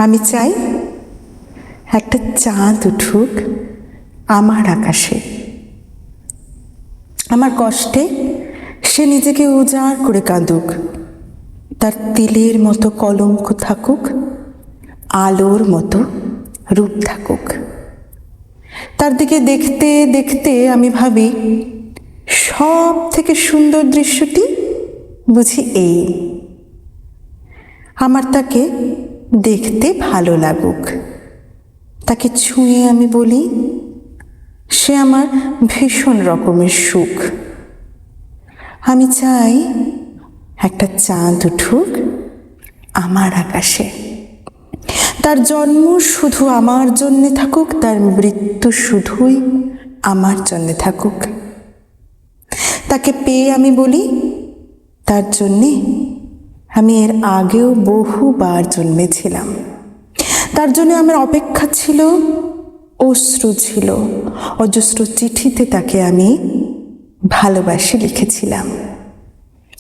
আমি চাই একটা চাঁদ উঠুক আমার আকাশে। আমার কষ্টে সে নিজেকে উজাড় করে কাঁদুক, তার তিলের মতো কলঙ্ক থাকুক, আলোর মতো রূপ থাকুক। তার দিকে দেখতে দেখতে আমি ভাবি, সব থেকে সুন্দর দৃশ্যটি বুঝি এই, আমার তাকে দেখতে ভালো লাগুক। তাকে ছুঁয়ে আমি বলি, সে আমার ভীষণ রকমের সুখ। আমি চাই একটা চাঁদ উঠুক আমার আকাশে, তার জন্ম শুধু আমার জন্যে থাকুক, তার মৃত্যু শুধুই আমার জন্যে থাকুক। তাকে পেয়ে আমি বলি, তার জন্যে আমি এর আগেও বহুবার জন্মেছিলাম। তার জন্য আমার অপেক্ষা ছিল, অশ্রু ছিল, অজস্র চিঠিতে তাকে আমি ভালোবাসি লিখেছিলাম।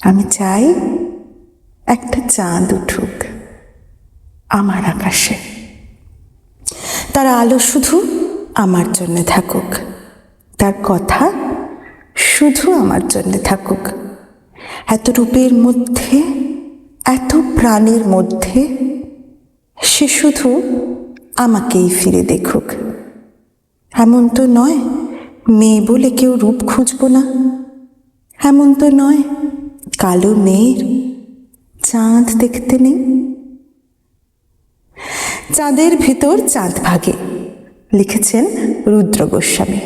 আমি চাই একটা চাঁদ উঠুক আমার আকাশে, তার আলো শুধু আমার জন্য থাকুক, তার কথা শুধু আমার জন্য থাকুক। এত রূপের মধ্যে, এত প্রাণের মধ্যে সে শুধু আমাকেই ফিরে দেখুক। এমন তো নয় মেয়ে বলে কেউ রূপ খুঁজব না, এমন তো নয় কালো মেয়ের চাঁদ দেখতে নেই। চাঁদের ভিতর চাঁদ ভাগে, লিখেছেন রুদ্র গোস্বামী।